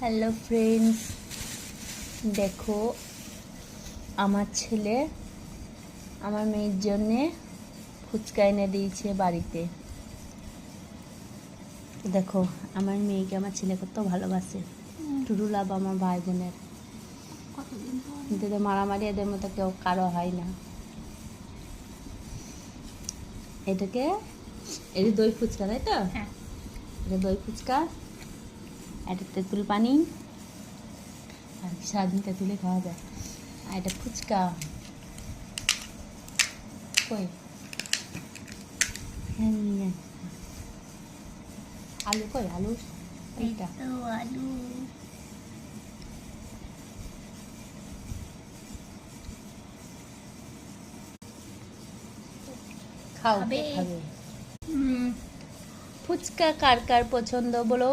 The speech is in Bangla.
হ্যালো ফ্রেন্ডস, দেখো আমার ছেলে আমার মেয়ের জন্যে ফুচকা এনে দিয়েছে বাড়িতে। দেখো আমার মেয়েকে আমার ছেলে কত ভালোবাসে। টুরুলাভ আমার ভাই বোনের, কিন্তু মারামারি এদের মতো কেউ কারো হয় না। এটা দই ফুচকা, তাই তো? এটা দই ফুচকা, এটা তেঁতুল পানি, আর সারাদিন তেঁতুলে খাওয়া যায়। আর এটা ফুচকা কই, হ্যাঁ আলু কই, আলু এইটা আলু খাও, খাবে? খাবে। ফুচকা কার কার পছন্দ বলো?